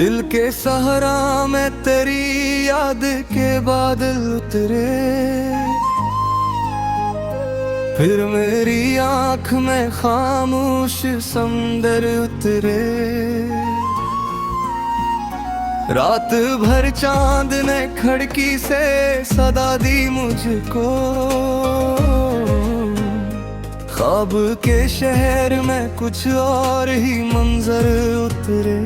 दिल के सहारा में तेरी याद के बादल उतरे, फिर मेरी आँख में खामोश समंदर उतरे। रात भर चांद ने खिड़की से सदा दी मुझको, ख्वाब के शहर में कुछ और ही मंजर उतरे।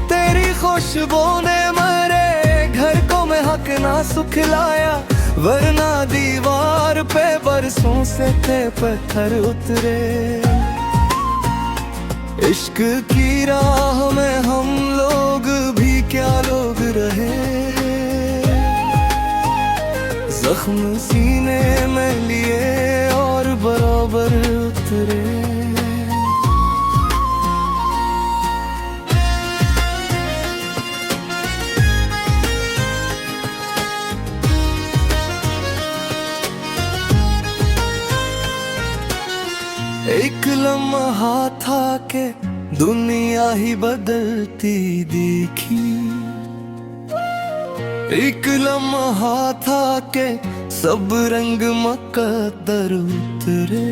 तेरी खुशबू ने मेरे घर को महक ना सुखलाया, वरना दीवार पे बरसों से थे पत्थर उतरे। इश्क की राह में हम लोग भी क्या लोग रहे, जख्म सीने में लिए और बराबर उतरे। एक लम्हा था के दुनिया ही बदलती दिखी, एक लम्हा था के सब रंग मुकद्दर उतरे।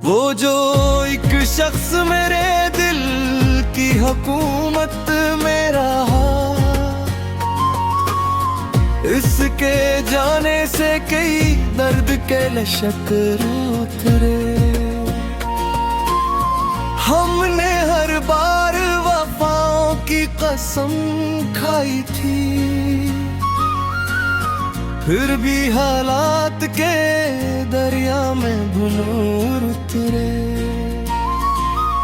वो जो एक शख्स मेरे दिल की हुकूमत में रहा, इसके जाने से कई दर्द के लश्कर उतरे। हमने हर बार वफाओं की कसम खाई थी, फिर भी हालात के दरिया में भुनूर उतरे।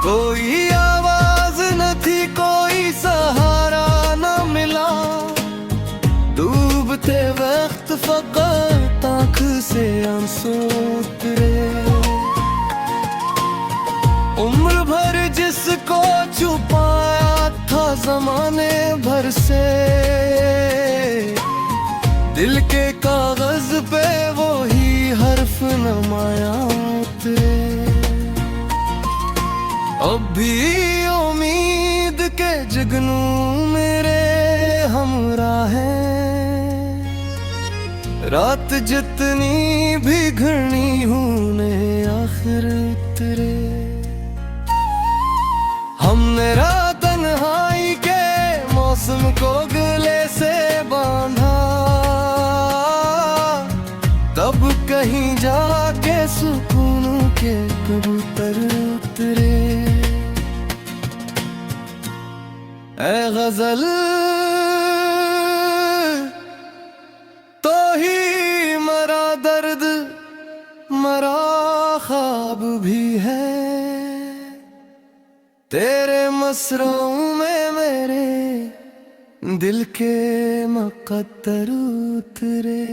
कोई आवाज न थी, कोई सहारा न मिला, डूबते वक्त फकत आँख से आंसू उतरे। उम्र भर जिसको छुपाया था जमाने भर से, दिल के कागज पे वो ही हर्फ नमाया उतरे। अब भी उम्मीद के जुगनू मेरे हमराह हैं, रात जितनी भी घनी होने आखिर उतरे। हमने रात तन्हाई के मौसम को गले से बांधा, तब कहीं जाके सुकून के कबूतर उतरे। ऐ गजल तो ही मरा दर्द, मरा ख्वाब भी है, तेरे मसरों में मेरे दिल के मुकद्दर उतरे।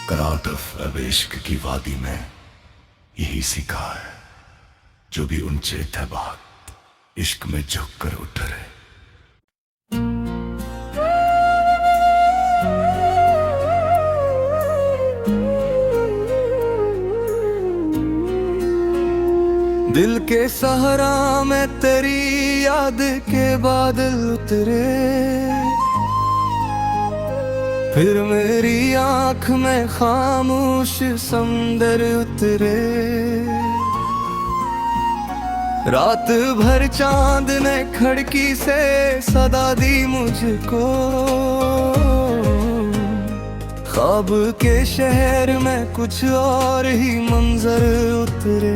कराटफ इश्क की वादी में यही सीखा है, जो भी ऊंचे थे बात इश्क में झुक कर उतरे। दिल के सहारा में तेरी याद के बादल उतरे, फिर मेरी आँख में खामोश समंदर उतरे। रात भर चांद ने खिड़की से सदा दी मुझको, ख्वाब के शहर में कुछ और ही मंजर उतरे।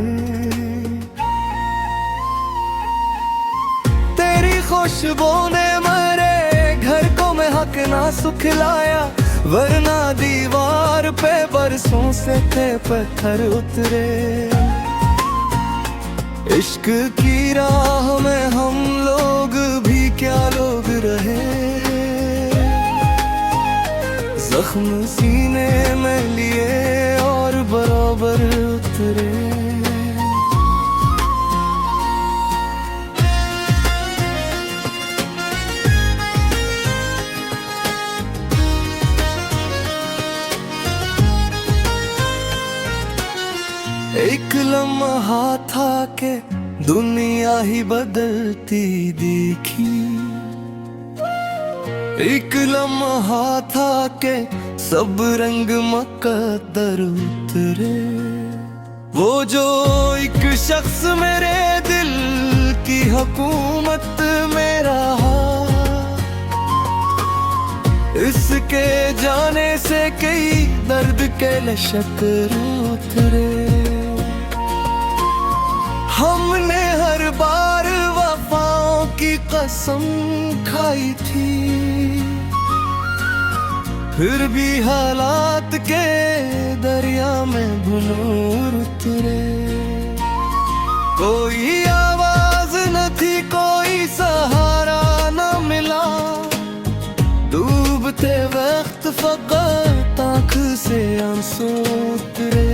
तेरी खुशबू ने मेरे घर को महक ना सुखलाया, वरना दीवार पे बरसों से थे पत्थर उतरे। इश्क की राह में हम लोग भी क्या लोग रहे, जख्म सीने में लिए और बराबर उतरे। एक लम्हा था के दुनिया ही बदलती दिखी, एक लम्हा था के सब रंग मुकद्दर उतरे। वो जो एक शख्स मेरे दिल की हुकूमत में रहा, इसके जाने से कई दर्द के लश्कर उतरे। हमने हर बार वफाओं की कसम खाई थी, फिर भी हालात के दरिया में भुनूर उतरे। कोई आवाज न थी, कोई सहारा न मिला, डूबते वक्त फकत आँख से आंसू उतरे।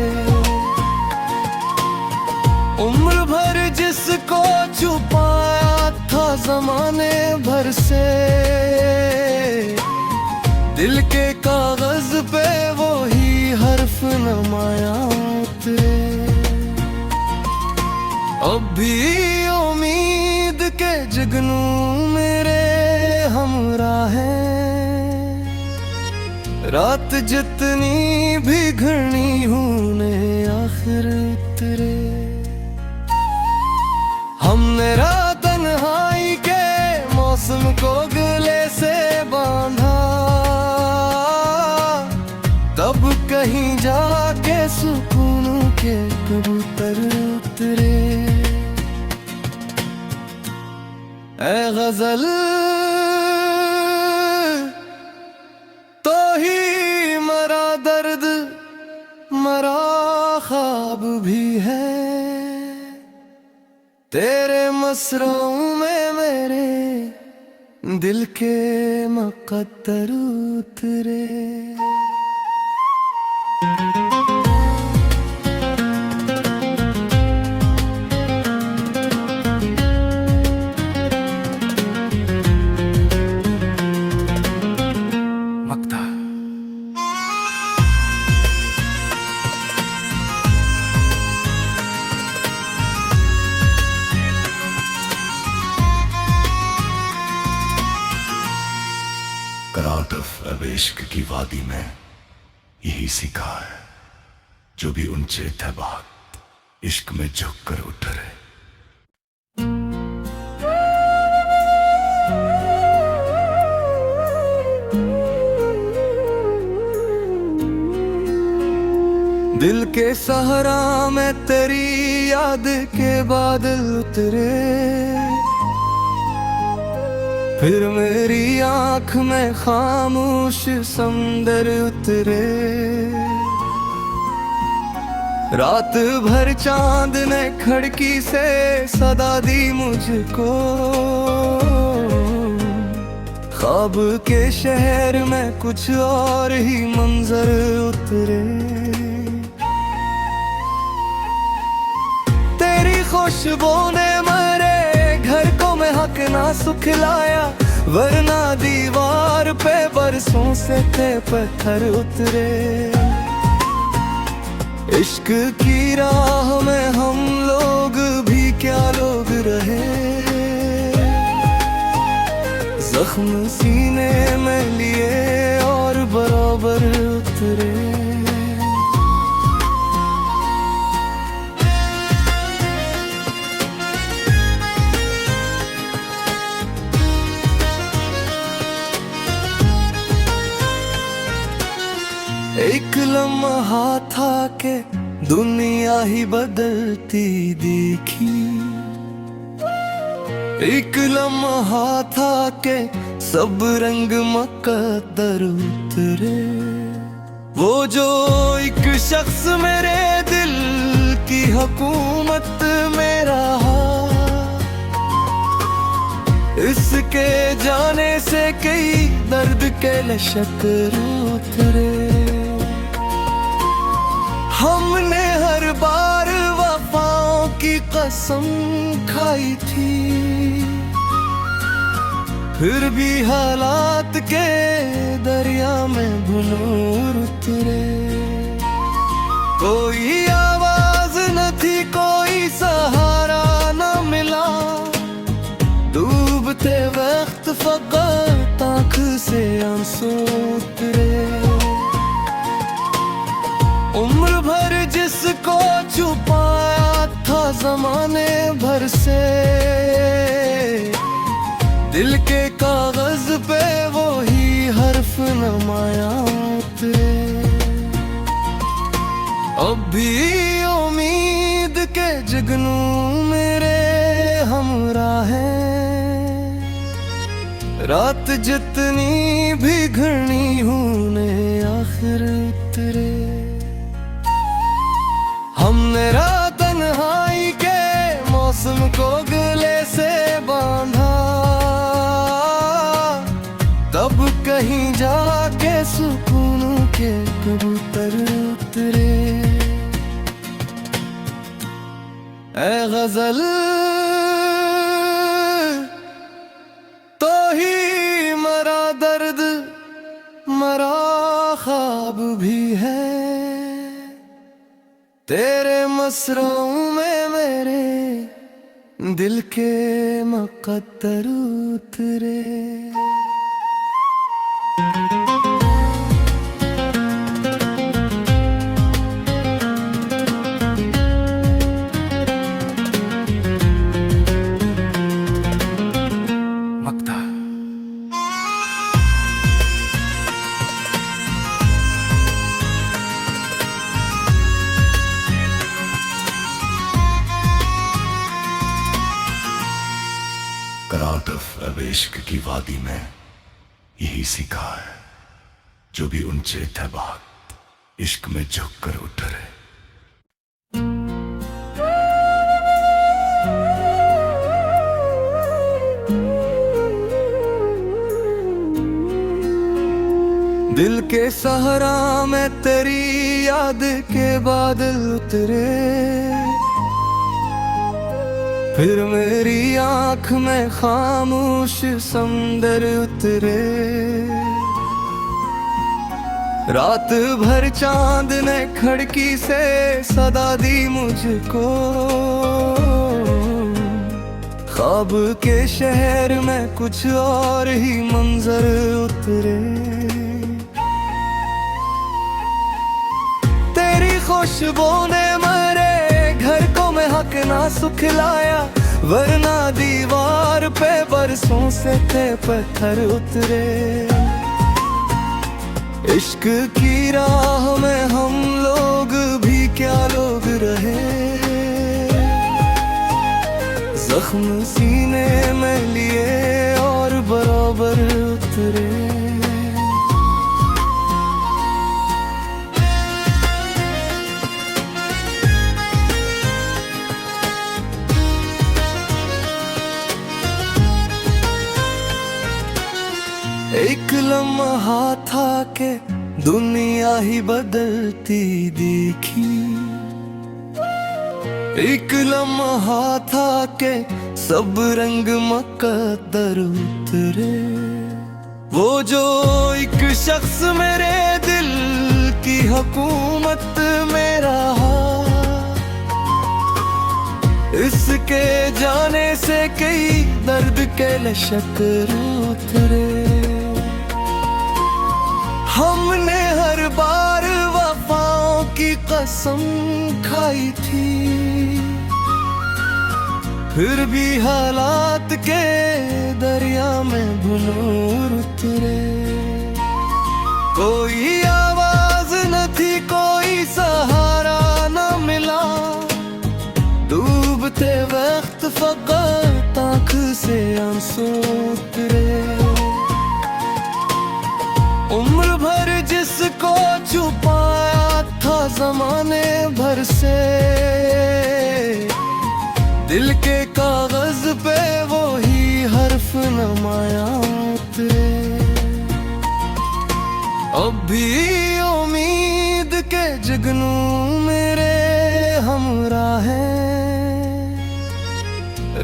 उम्र भर जिसको छुपाया था जमाने भर से, दिल के कागज पे वो ही हर्फ नमाया उतरे। अब भी उम्मीद के जुगनू मेरे हमराह हैं, रात जितनी भी घनी होने आखिर उतरे। हमने रात तन्हाई के मौसम को गले से बांधा, तब कहीं जाके सुकून के कबूतर उतरे। ऐ गजल तो ही मरा दर्द, मरा ख्वाब भी है, तेरे मसरों में मेरे दिल के मुकद्दर उतरे। करात अब इश्क की वादी में यही सीखा है, जो भी ऊंचे थे बात इश्क में झुक कर उतरे। दिल के सहारा में तेरी याद के बादल उतरे, फिर मेरी आँख में खामोश समंदर उतरे। रात भर चांद ने खिड़की से सदा दी मुझको, ख्वाब के शहर में कुछ और ही मंजर उतरे। तेरी खुशबू ने मेरे घर को महक ना सुखलाया, वरना दीवार पे बरसों से थे पत्थर उतरे। इश्क की राह में हम लोग भी क्या लोग रहे, जख्म सीने में लिए और बराबर उतरे। एक लम्हा था के दुनिया ही बदलती दिखी, एक लम्हा था के सब रंग मुकद्दर उतरे। वो जो एक शख्स मेरे दिल की हुकूमत में रहा, इसके इसके जाने से कई दर्द के लश्कर उतरे। हमने हर बार वफाओं की कसम खाई थी, फिर भी हालात के दरिया में भुनूर उतरे। कोई आवाज न थी, कोई सहारा न मिला, डूबते वक्त फकत आँख से आंसू उतरे। उम्र भर जिसको छुपाया था जमाने भर से, दिल के कागज पे वो ही हर्फ नमाया उतरे। अब भी उम्मीद के जुगनू मेरे हमराह हैं, रात जितनी भी घनी हूँ ने आखिर उतरे। हमने रात तन्हाई के मौसम को गले से बांधा, तब कहीं जाके सुकून के कबूतर उतरे। ऐ गजल तो ही मरा दर्द, मरा ख्वाब भी है, तेरे मसरों में मेरे दिल के मुकद्दर उतरे। करातफ अब इश्क की वादी में यही सीखा है, जो भी ऊंचे थे बात इश्क में झुक कर उतरे। दिल के सहारा में तेरी याद के बादल उतरे, फिर मेरी आँख में खामोश समंदर उतरे। रात भर चांद ने खिड़की से सदा दी मुझको, ख्वाब के शहर में कुछ और ही मंजर उतरे। तेरी खुशबू ने मेरे घर को महक ना सुखलाया, वरना दीवार पे बरसों से थे पत्थर उतरे। इश्क की राह में हम लोग भी क्या लोग रहे, जख्म सीने में लिए और बराबर उतरे। एक लम्हा था के दुनिया ही बदलती देखी, एक लम्हा था के सब रंग मुकद्दर उतरे। वो जो एक शख्स मेरे दिल की हुकूमत में रहा, इसके जाने से कई दर्द के लश्कर उतरे। हमने हर बार वफाओं की कसम खाई थी, फिर भी हालात के दरिया में भुनूर उतरे। कोई आवाज न थी, कोई सहारा न मिला, डूबते वक्त फकत आँख से आंसू उतरे। उम्र भर जिसको छुपाया था जमाने भर से, दिल के कागज पे वो ही हर्फ नमाया भी उम्मीद के जुगनू मेरे हमरा है।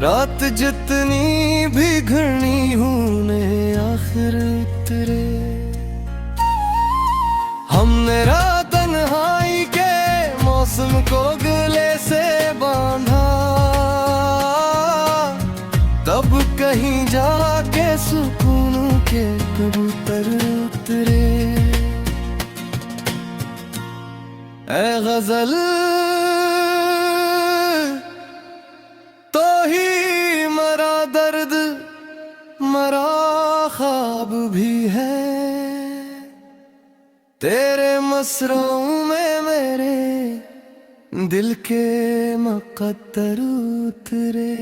रात जितनी भी घनी हूँ ने आखिर उतरे। हमने रात तन्हाई के मौसम को गले से बांधा, तब कहीं जाके सुकून के कबूतर उतरे। ऐ गजल तो ही मरा दर्द मरा ख्वाब भी है, तेरे मसरों में मेरे दिल के मुकद्दर उतरे।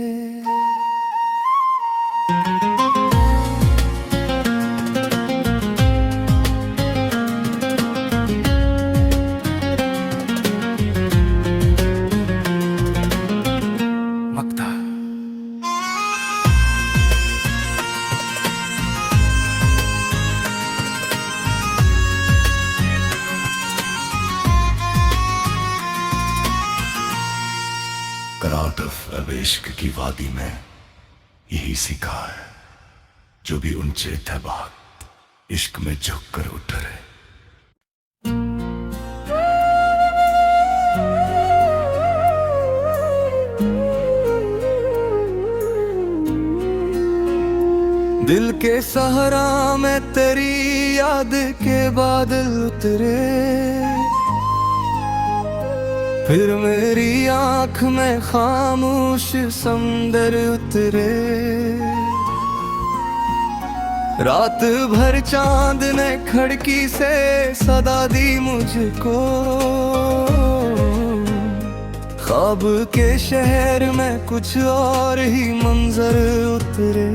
कराट अब इश्क की वादी में यही सीखा है, जो भी ऊंचे थे बात इश्क में झुक कर उतरे। दिल के सहारा में तेरी याद के बादल उतरे, फिर मेरी आंख में खामोश समंदर उतरे। रात भर चांद ने खिड़की से सदा दी मुझको, ख्वाब के शहर में कुछ और ही मंजर उतरे।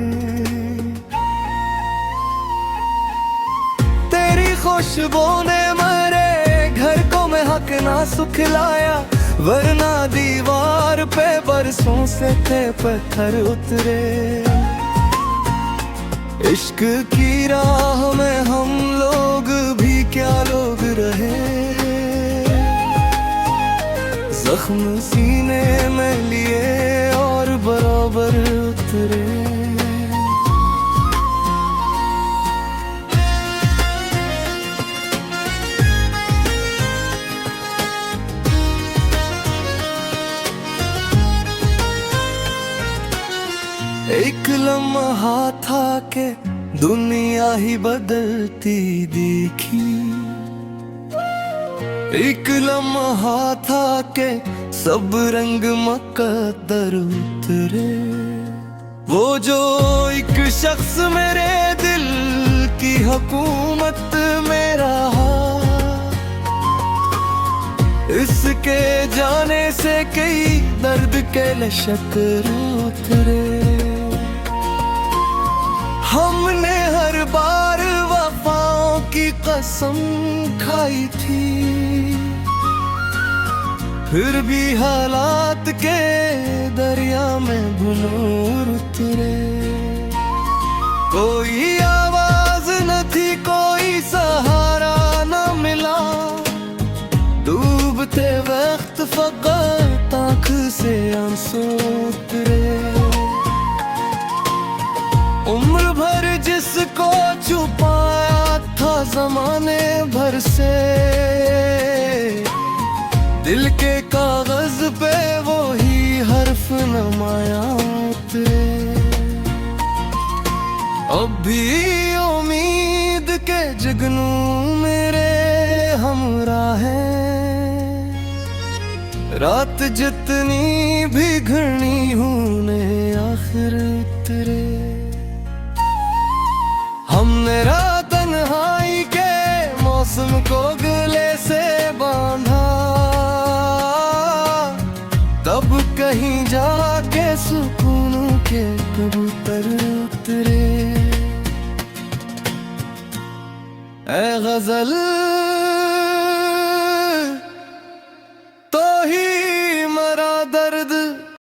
तेरी खुशबू ने मेरे घर को महक ना सुखलाया, वरना दीवार पे बरसों से थे पत्थर उतरे। इश्क की राह में हम लोग भी क्या लोग रहे, जख्म सीने में लिए और बराबर उतरे। एक लम्हा था के दुनिया ही बदलती दिखी, एक लम्हा था के सब रंग मुकद्दर उतरे। वो जो एक शख्स मेरे दिल की हुकूमत में रहा, इसके जाने से कई दर्द के लश्कर उतरे। हमने हर बार वफाओं की कसम खाई थी, फिर भी हालात के दरिया में भुनूर उतरे। कोई आवाज न थी, कोई सहारा न मिला, डूबते वक्त फकत आँख से आंसू उतरे। उम्र भर जिसको छुपाया था जमाने भर से, दिल के कागज पे वो ही हर्फ नमाया उतरे। अब भी उम्मीद के जुगनू मेरे हमरा है। रात जितनी भी घनी हूँ ने आखिर उतरे। हमने रात तन्हाई के मौसम को गले से बांधा, तब कहीं जाके सुकून के कबूतर उतरे। ऐ गजल तो ही